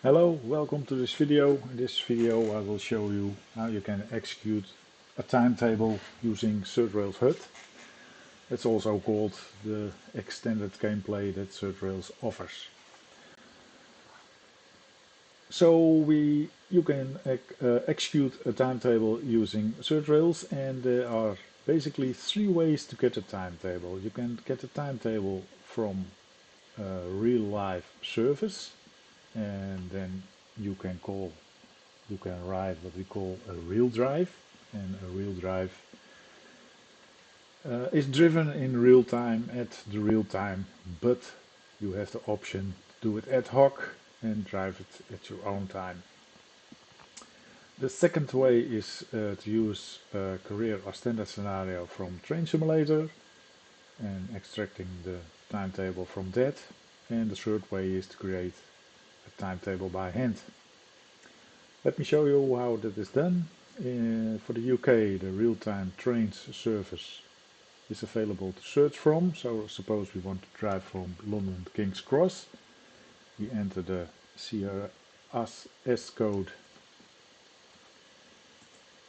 Hello, welcome to this video. In this video I will show you how you can execute a timetable using ThirdRails HUD. It's also called the extended gameplay that ThirdRails offers. So you can execute a timetable using ThirdRails, and there are basically three ways to get a timetable. You can get a timetable from a real live service, and then you can write what we call a real drive, and a real drive is driven in real time at the real time, but you have the option to do it ad hoc and drive it at your own time. The second way is to use a career or standard scenario from Train Simulator and extracting the timetable from that. And the third way is to create a timetable by hand. Let me show you how that is done. For the UK, the real-time trains service is available to search from. So suppose we want to drive from London to King's Cross. We enter the CRS code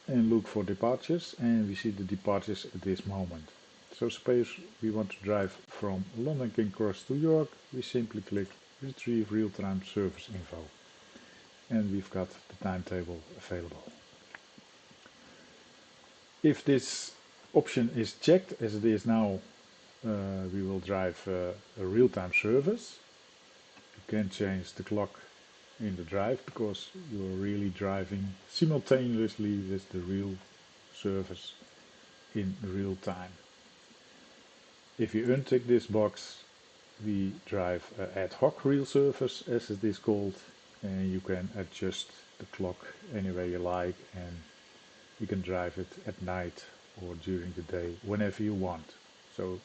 and look for departures, and we see the departures at this moment. So suppose we want to drive from London King's Cross to York, we simply click Retrieve Real-Time Service Info, and we've got the timetable available. If this option is checked, as it is now, we will drive a real-time service. You can change the clock in the drive because you are really driving simultaneously with the real service in real time. If you untick this box, we drive an ad hoc real service, as it is called, and you can adjust the clock any way you like, and you can drive it at night or during the day, whenever you want. So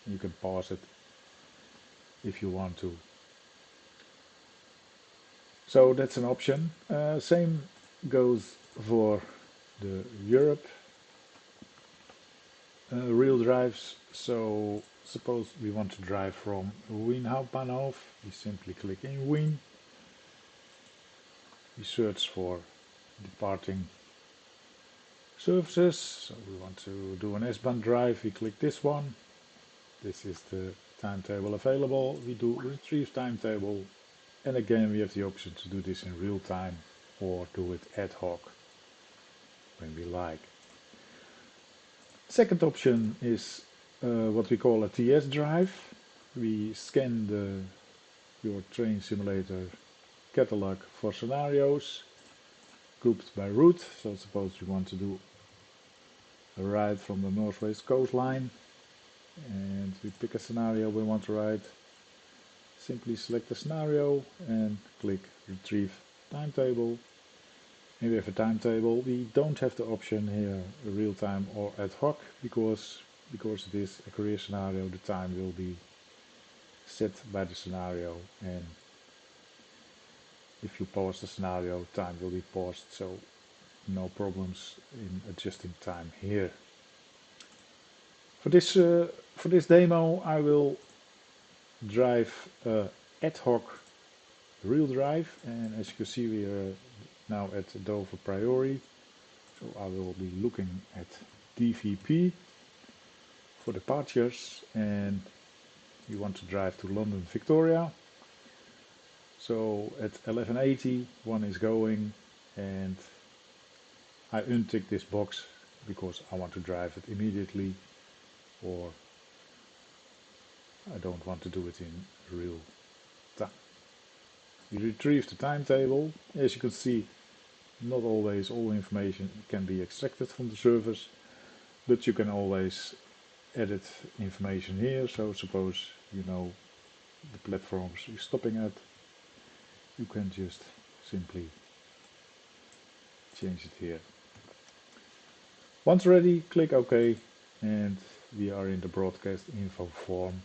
you can pause it if you want to. So that's an option. Same goes for the Europe real drives. So suppose we want to drive from Wien Hauptbahnhof, we simply click in Wien. We search for departing services. So we want to do an S-Bahn drive, we click this one. This is the timetable available. We do retrieve timetable, and again we have the option to do this in real time or do it ad hoc when we like. Second option is what we call a TS drive. We scan your train simulator catalog for scenarios grouped by route. So suppose we want to do a ride from the northwest coastline, and we pick a scenario we want to ride. Simply select the scenario and click Retrieve Timetable. And we have a timetable. We don't have the option here real time or ad hoc because it is a career scenario. The time will be set by the scenario, and if you pause the scenario, time will be paused, so no problems in adjusting time here. For this demo I will drive ad hoc real drive, and as you can see we are now at Dover Priori, so I will be looking at DVP for departures, and we want to drive to London Victoria. So at 11:80 one is going, and I untick this box because I want to drive it immediately, or I don't want to do it in real time. We retrieve the timetable. As you can see, not always all information can be extracted from the service, but you can always edit information here. So suppose you know the platforms you're stopping at, you can just simply change it here. Once ready, click OK, and we are in the broadcast info form,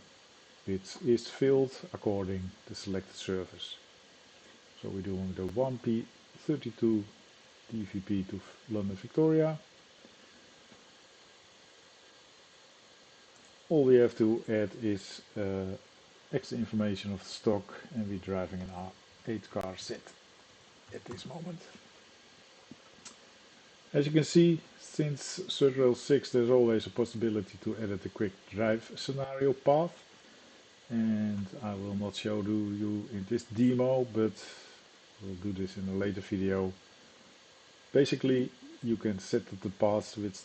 which is filled according to the selected service. So we're doing the 1P32 DVP to London Victoria. All we have to add is extra information of the stock, and we're driving an 8 cars set at this moment. As you can see, since ThirdRails 6 there's always a possibility to edit a quick drive scenario path, and I will not show you in this demo, but we'll do this in a later video. Basically, you can set up the paths which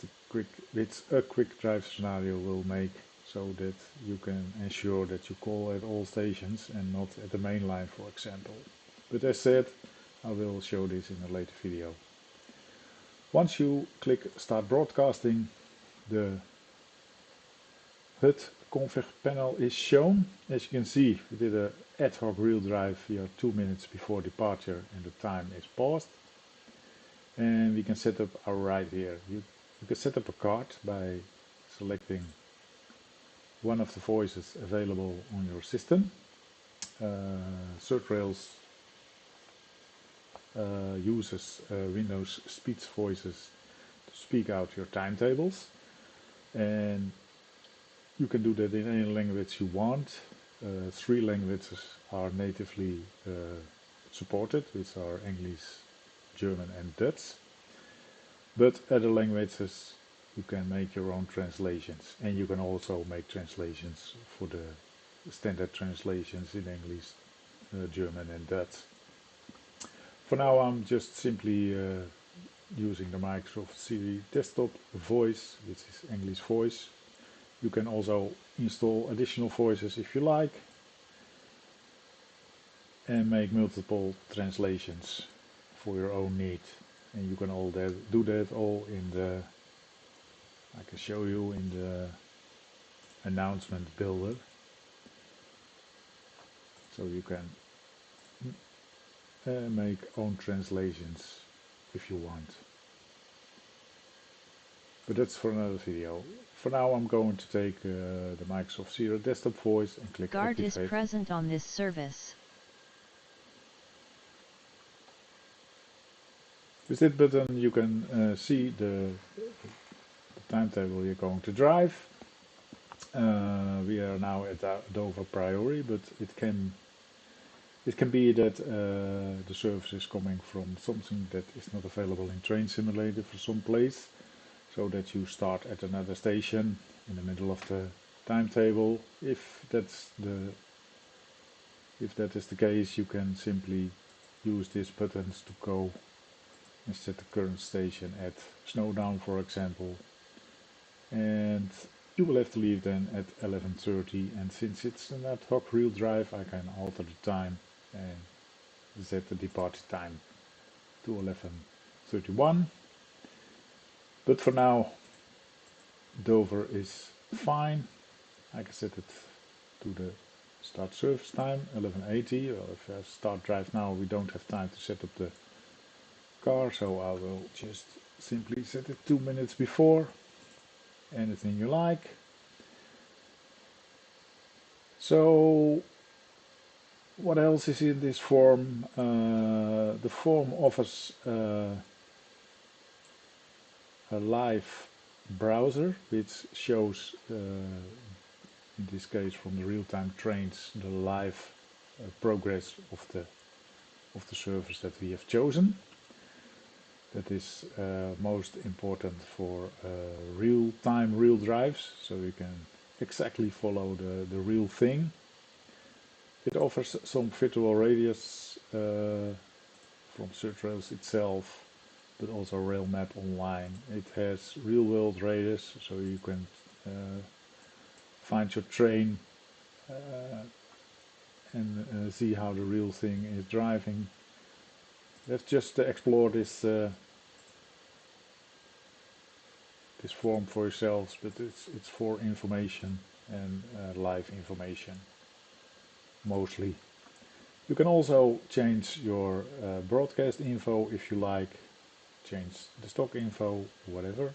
a quick drive scenario will make, so that you can ensure that you call at all stations and not at the main line, for example. But as said, I will show this in a later video. Once you click Start Broadcasting, the HUD config panel is shown. As you can see, we did an ad hoc real drive here 2 minutes before departure, and the time is paused. And we can set up our ride here. You can set up a card by selecting one of the voices available on your system. ThirdRails uses Windows speech voices to speak out your timetables, and you can do that in any language you want. 3 languages are natively supported, which are English, German and Dutch, but other languages you can make your own translations, and you can also make translations for the standard translations in English, German and Dutch. For now I'm just simply using the Microsoft Serie desktop voice, which is English voice. You can also install additional voices if you like, and make multiple translations for your own need. And you can all do that all in the, I can show you in the announcement builder. So you can make own translations if you want. But that's for another video. For now I'm going to take the Microsoft Serie desktop voice and click Guard Activate. is present on this service. With that button you can see the timetable you're going to drive. We are now at Dover Priory, but it can be that the service is coming from something that is not available in Train Simulator for some place, so that you start at another station in the middle of the timetable. If that is the case, you can simply use these buttons to go and set the current station at Snowdown, for example, and you will have to leave then at 11:30, and since it's an ad hoc real drive I can alter the time and set the departure time to 11:31. But for now Dover is fine. I can set it to the start service time 11:80. Well, if I start drive now we don't have time to set up the car, so I will just simply set it 2 minutes before. Anything you like. So what else is in this form? The form offers a live browser which shows, in this case from the real-time trains, the live progress of the service that we have chosen. That is most important for real-time real drives, so you can exactly follow the real thing. It offers some virtual radius from ThirdRails itself, but also Rail Map Online. It has real-world radius, so you can find your train and see how the real thing is driving. Let's just explore this this form for yourselves, but it's for information and live information mostly. You can also change your broadcast info if you like, change the stock info, whatever,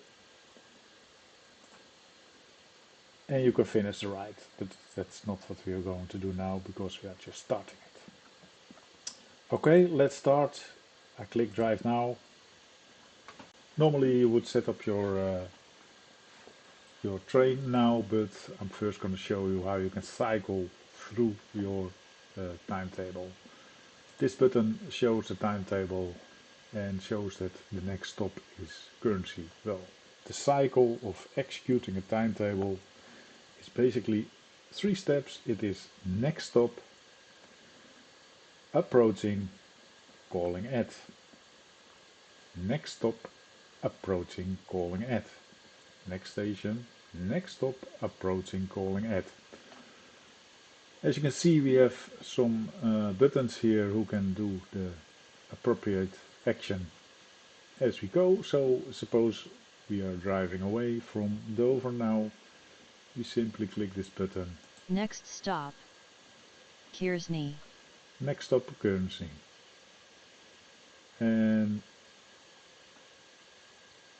and you can finish the ride, but that's not what we are going to do now because we are just starting it. Okay, let's start. I click Drive Now. Normally you would set up your train now, but I'm first going to show you how you can cycle through your timetable. This button shows the timetable and shows that the next stop is currency. Well, the cycle of executing a timetable is basically 3 steps. It is next stop, approaching, calling at. Next stop, approaching, calling at. Next station, next stop, approaching, calling at. As you can see, we have some buttons here who can do the appropriate action as we go. So suppose we are driving away from Dover now, we simply click this button. Next stop, Kearsney. Next stop, currency. And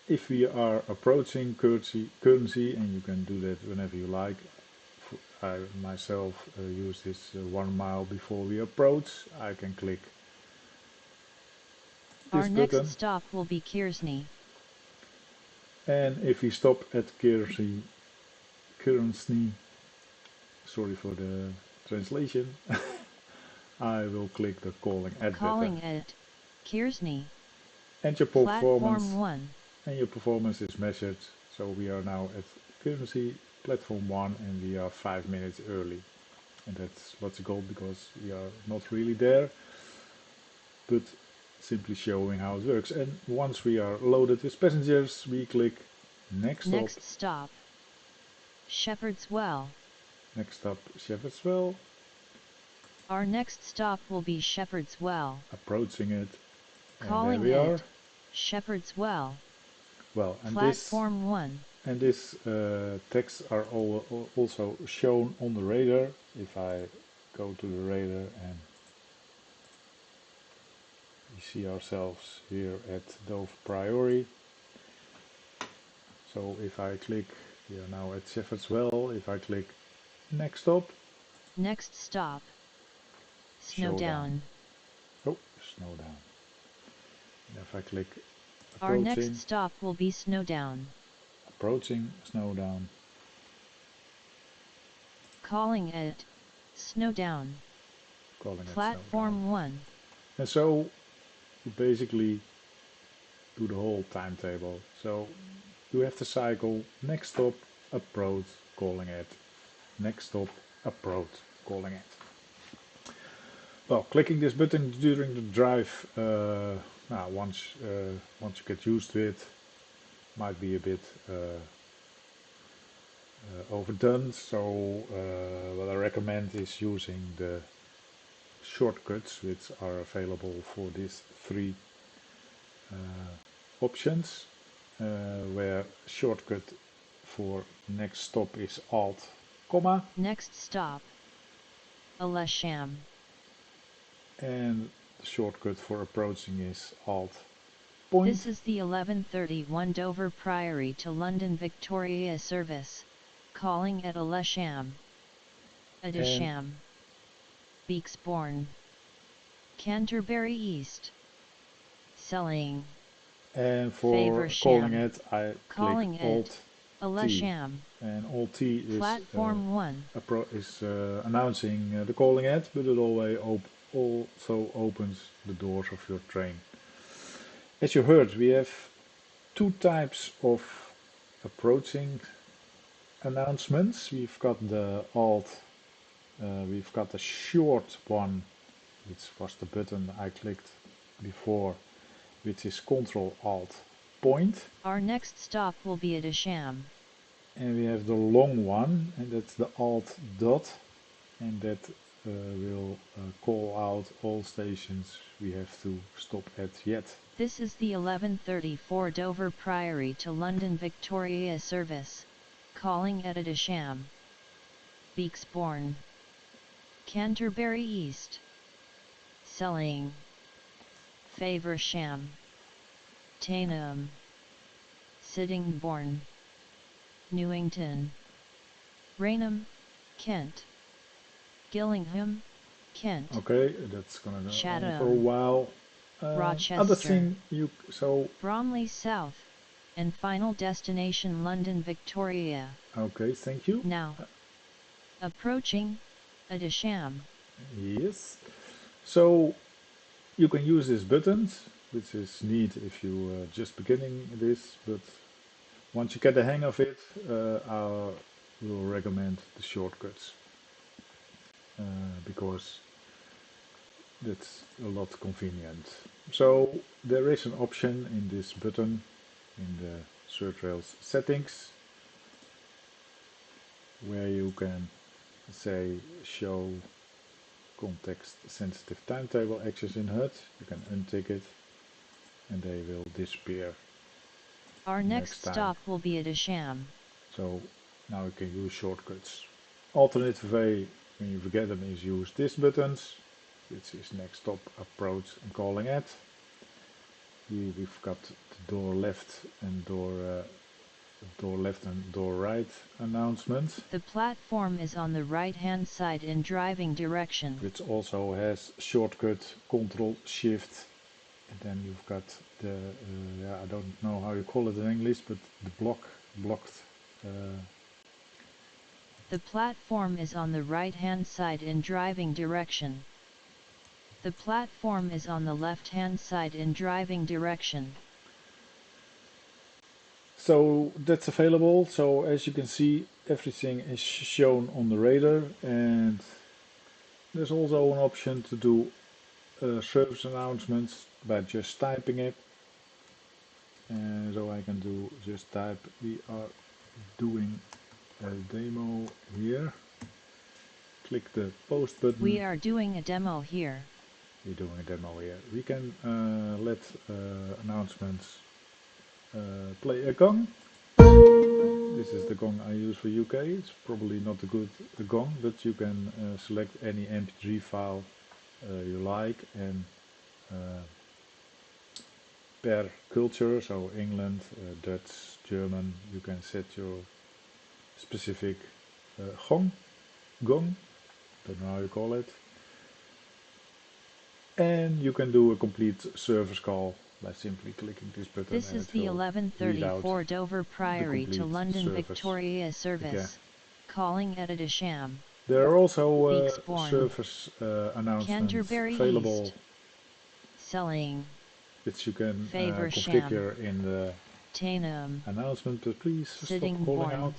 if we are approaching currency, and you can do that whenever you like. I myself use this 1 mile before we approach. I can click this Our button. next stop will be Kearsney. And if we stop at currency, sorry for the translation, I will click the calling at Calling button. at Kearsney. And your Platform 1. And your performance is measured. So we are now at currency, platform 1, and we are 5 minutes early. And that's what's the goal, because we are not really there, but simply showing how it works. And once we are loaded with passengers, we click next stop. Next stop, Shepherd's Well. Next stop, Shepherd's Well. Our next stop will be Shepherd's Well. Approaching it. Calling and there we it are. Shepherd's Well. Well, and Platform 1. And this text are also shown on the radar. If I go to the radar and we see ourselves here at Dover Priory. So if I click, we are now at Shepherd's Well. If I click next stop. Next stop, Snowdown. Oh, Snowdown. And if I click approaching. Our next stop will be Snowdown. Approaching Snowdown. Calling at Snowdown. Calling Platform Snowdown. 1. And so you basically do the whole timetable. So you have the cycle next stop, approach, calling at. Next stop, approach, calling at. Well, clicking this button during the drive, once you get used to it, might be a bit overdone. So what I recommend is using the shortcuts which are available for these 3 options, where shortcut for next stop is Alt, comma. Next stop, Aylesham. And the shortcut for approaching is Alt, point. This is the 11:31 Dover Priory to London Victoria service, calling at Aylesham. Adisham. Beaksbourne. Canterbury East. Selling. And for Faversham. calling it, I Calling click Alt Aylesham. T. And Alt T is Platform 1. Announcing the calling at, but it also opens the doors of your train. As you heard, we have 2 types of approaching announcements. We've got the Alt, we've got the short one, which was the button I clicked before, which is Ctrl Alt point. Our next stop will be at Aylesham. And we have the long one, and that's the Alt dot, and that will call out all stations we have to stop at yet. This is the 11:34 Dover Priory to London Victoria service, calling at Aylesham. Beaksbourne. Canterbury East. Selling. Faversham. Tainham. Sittingbourne. Newington. Rainham, Kent. Gillingham, Kent. Okay, that's gonna go Chatham. on for a while. Rochester. Other thing Bromley South, and final destination London Victoria. Okay, thank you. Now, approaching Aylesham. Yes. So You can use these buttons, which is neat if you just beginning this, but once you get the hang of it, I will recommend the shortcuts because that's a lot convenient. So there is an option in this button in the ThirdRails settings where you can say show context sensitive timetable actions in HUD. You can untick it and they will disappear. Our next stop will be at Asham. So now you can use shortcuts. Alternative way when you forget them is use these buttons, which is next stop, approach and calling at. Here we've got the door left and door right announcement. The platform is on the right hand side in driving direction. Which also has shortcut CTRL+SHIFT. And then you've got the, I don't know how you call it in English, but the blocked. The platform is on the right hand side in driving direction. The platform is on the left hand side in driving direction. So that's available. So as you can see, everything is shown on the radar, and there's also an option to do service announcements by just typing it. And so I can do just type, we are doing a demo here. Click the post button. We are doing a demo here. We're doing a demo here. We can let announcements play a gong. This is the gong I use for UK. It's probably not a good gong, but you can select any MP3 file you like, and per culture, so England, Dutch, German, you can set your specific gong, don't know how you call it, and you can do a complete service call by simply clicking this button. This is the 1134 Dover Priory to London service. Victoria service, calling at Asham. There are also service announcements available, selling, which you can configure in the announcement, but please stop calling out.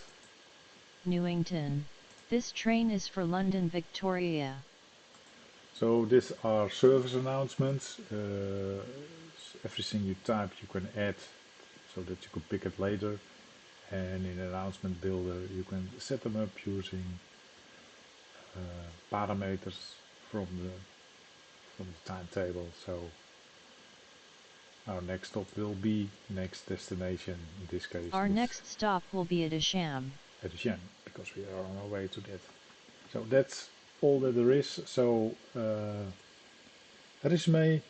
Newington. This train is for London Victoria. So these are service announcements. Everything you type you can add so that you can pick it later, and in announcement builder you can set them up using parameters from the timetable. So our next stop will be next destination, in this case. Our next stop will be at Asham. At Asham, because we are on our way to that. So that's all that there is. So resume,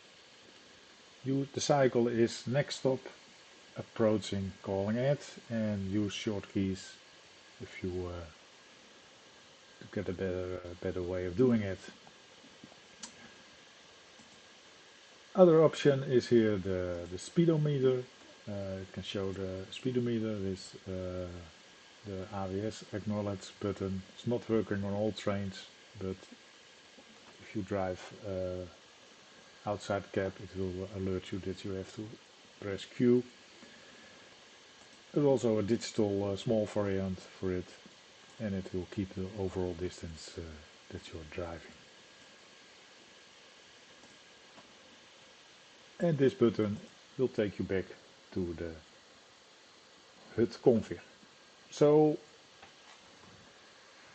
the cycle is next stop, approaching, calling at, and use short keys if you to get a better way of doing it. Other option is here the speedometer. It can show the speedometer. This the AWS acknowledge button. It's not working on all trains, but if you drive outside cab, it will alert you that you have to press Q. There's also a digital small variant for it, and it will keep the overall distance that you're driving. And this button will take you back to the HUD config. So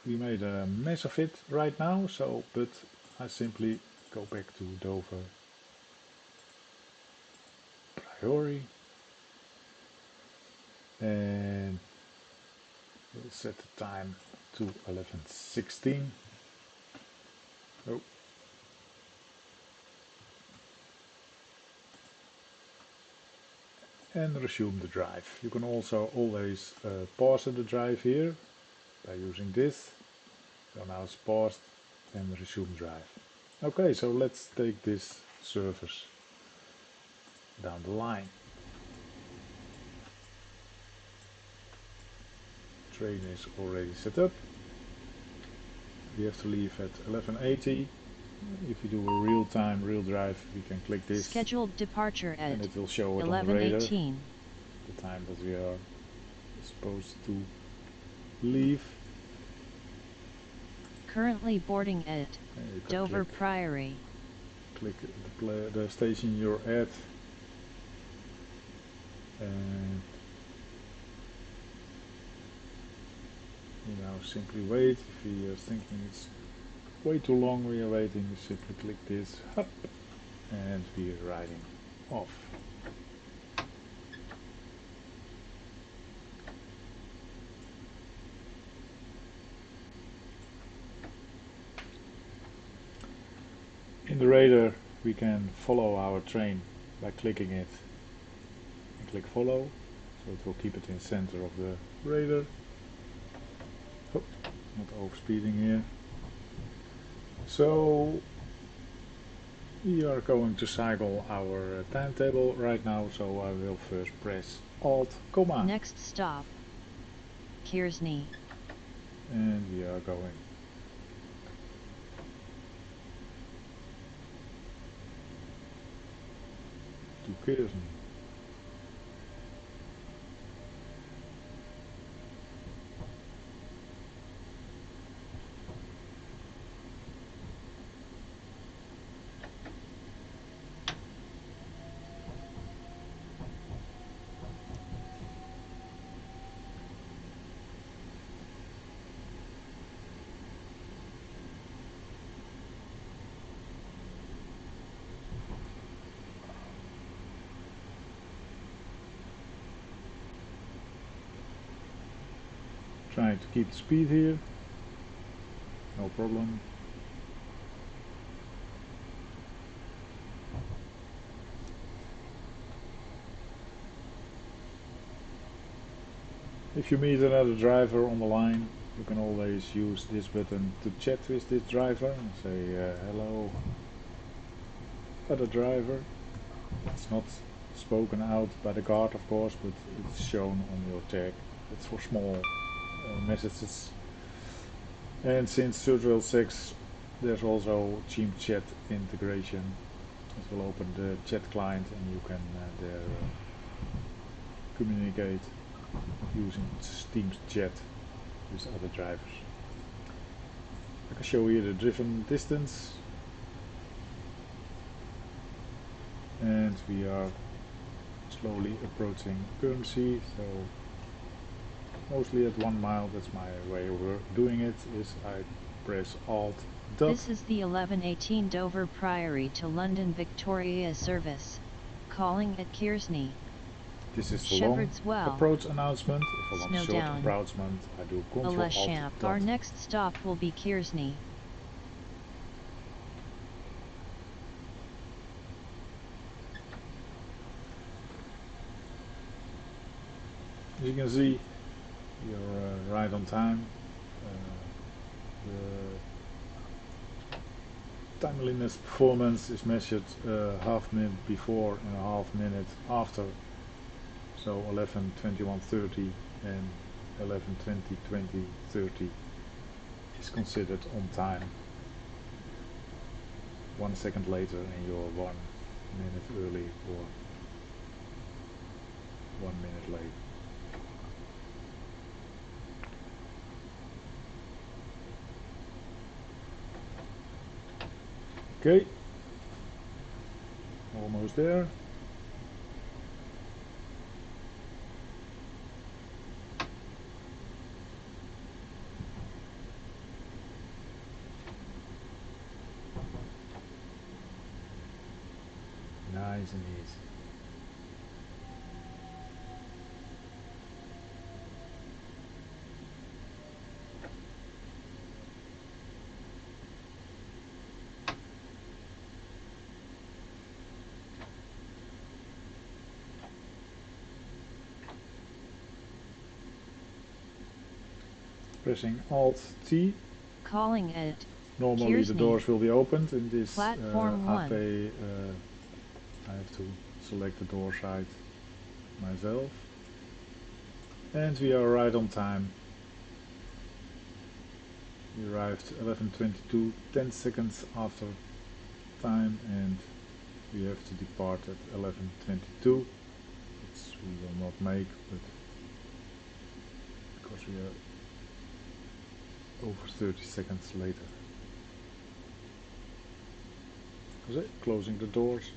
we made a mess of it right now, but I simply go back to Dover Priory and we'll set the time to 11:16. Oh. And resume the drive. You can also always pause the drive here by using this. So now it's paused and resume drive. Okay, so let's take this service down the line. Train is already set up. We have to leave at 11:80 If you do a real-time, real drive, we can click this. Scheduled departure at and it will show it on the radar, 11:18. the time that we are supposed to leave. Currently boarding at Dover Priory. Click the station you're at, and you now simply wait. If you are thinking it's way too long we are waiting, you simply click this up and we are riding off. In the radar we can follow our train by clicking it and click follow, so it will keep it in the center of the radar. Oh, not overspeeding here. So we are going to cycle our timetable right now, so I will first press Alt, comma. Next stop, Kearsney. And we are going. To Kearsney. Trying to keep the speed here, no problem. If you meet another driver on the line, you can always use this button to chat with this driver and say hello other driver. It's not spoken out by the guard, of course, but it's shown on your tag. It's for small messages. And since ThirdRails 6 there's also Team Chat integration. It will open the chat client and you can there communicate using Teams Chat with other drivers. I can show you the driven distance, and we are slowly approaching currency, so mostly at 1 mile. That's my way of doing it, is I press Alt dot. This is the 11:18 Dover Priory to London Victoria service, calling at Kearsney. This is the long approach announcement. If I want a short announcement, I do Ctrl Alt dot. Our next stop will be Kearsney. As you can see, you're right on time. The timeliness performance is measured half minute before and a half minute after. So 11:21:30 and 11:20:20:30 is considered on time. 1 second later and you're 1 minute early or 1 minute late. Okay, almost there. Nice and easy. Pressing Alt T. Calling at Normally Kearsney. the doors will be opened in this Platform 1. I have to select the door side myself. And we are right on time. We arrived 11:22, 10 seconds after time, and we have to depart at 11:22. Which we will not make, but because we are over 30 seconds later. That's it, closing the doors.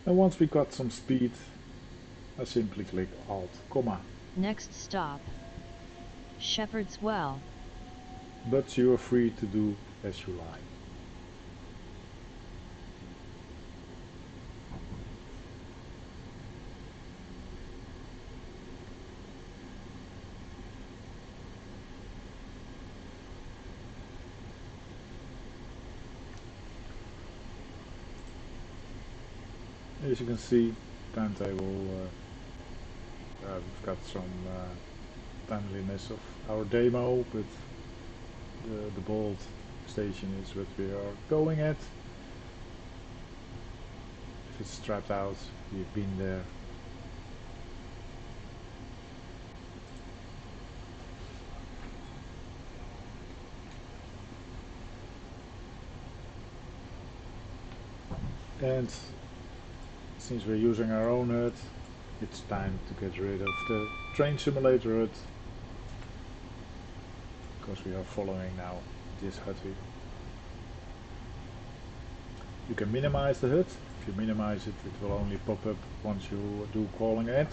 And once we got some speed, I simply click Alt, comma. Next stop, Shepherd's Well. But you are free to do as you like. As you can see, timetable, we've got some timeliness of our demo, but the bold station is what we are going at. If it's strapped out, we've been there. And since we're using our own HUD, it's time to get rid of the train simulator HUD, because we are following now this HUD view. You can minimize the HUD. If you minimize it, it will only pop up once you do calling add.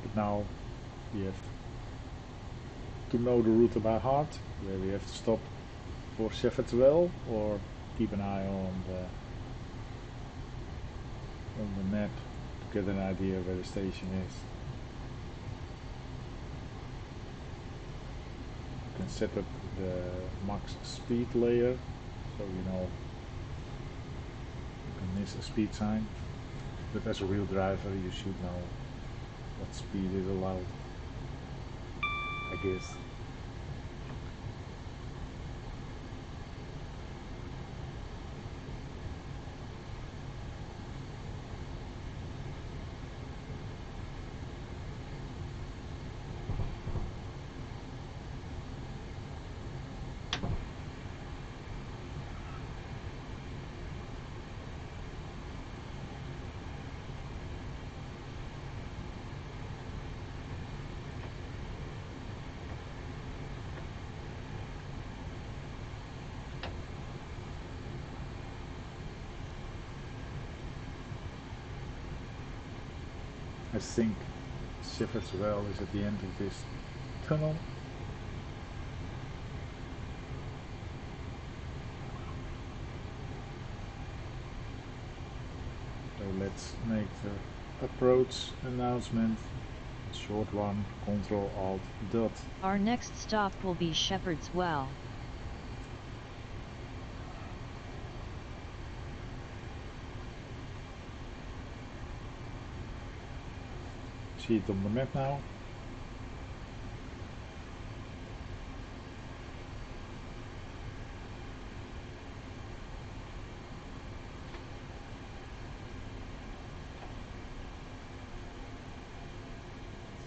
But now we have to know the route by heart, where we have to stop for Shepherd's Well, or keep an eye on the map to get an idea where the station is. You can set up the max speed layer, so you know you can miss a speed sign, but as a real driver you should know what speed is allowed, I guess. I think Shepherd's Well is at the end of this tunnel. So let's make the approach announcement, a short one, Ctrl Alt dot. Our next stop will be Shepherd's Well. See it on the map now.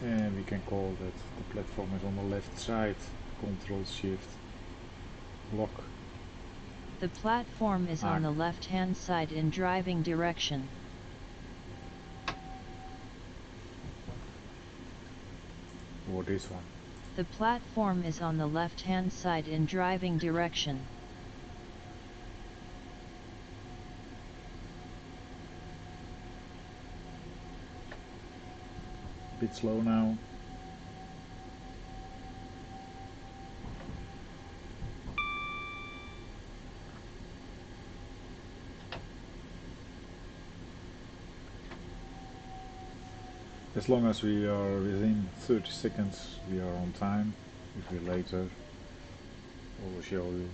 And we can call that the platform is on the left side. Ctrl+SHIFT block. The platform is on the left-hand side in driving direction. Or this one. The platform is on the left-hand side in driving direction. Bit slow now. As long as we are within 30 seconds, we are on time. If we're later, I will show you.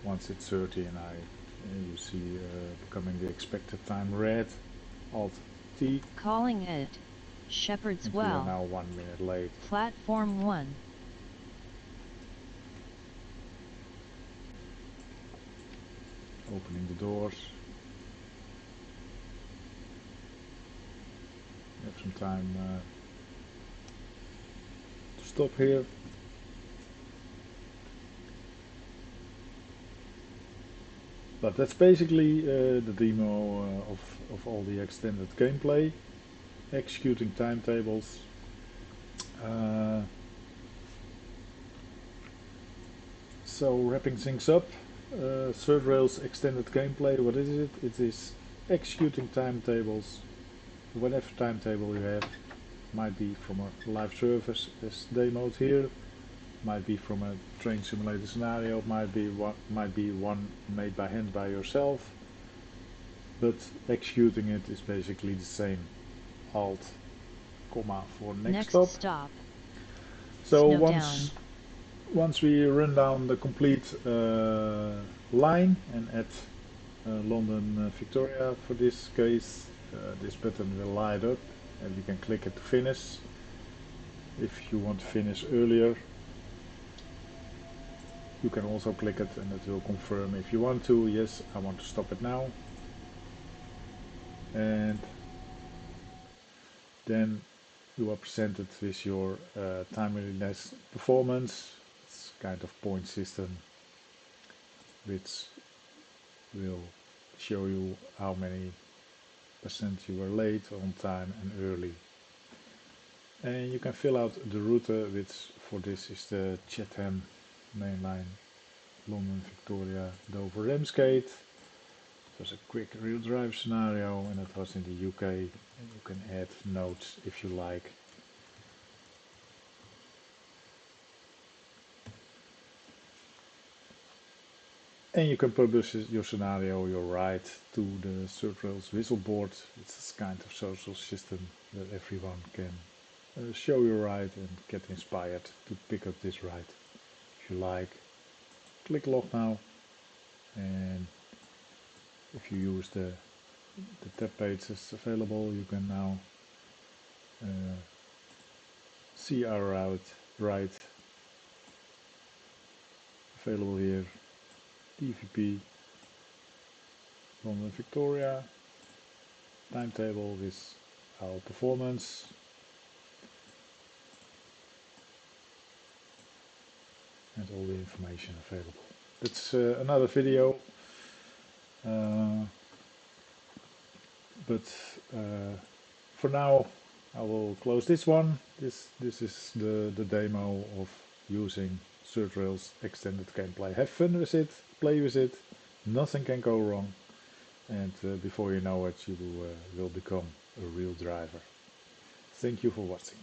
once it's 30 and you see becoming the expected time red, Alt T. Calling it Shepherd's And we are Well. now 1 minute late. Platform 1. Opening the doors. We have some time to stop here. But that's basically the demo of all the extended gameplay, executing timetables. So wrapping things up, ThirdRails extended gameplay, what is it? It is executing timetables, whatever timetable you have. Might be from a live service as demoed here, might be from a train simulator scenario, might be one made by hand by yourself, but executing it is basically the same. Alt, comma for next stop. So once we run down the complete line and add London Victoria for this case, this button will light up and you can click it to finish. If you want to finish earlier, you can also click it and it will confirm if you want to. Yes, I want to stop it now. And then you are presented with your timeliness performance. It's kind of point system which will show you how many % you were late, on time and early. And you can fill out the route, which for this is the Chatham mainline, London, Victoria, Dover, Ramsgate. It was a quick real drive scenario and it was in the UK. And you can add notes if you like. And you can publish your scenario, your ride, to the ThirdRails whistle board. It's a kind of social system that everyone can show your ride and get inspired to pick up this ride. If you like, click log now, and if you use the tab pages available, you can now see our ride available here. DVP, London Victoria, timetable with our performance, and all the information available. That's another video, but for now I will close this one. This is the demo of using ThirdRails extended gameplay. Have fun with it, play with it, nothing can go wrong, and before you know it, you will become a real driver. Thank you for watching.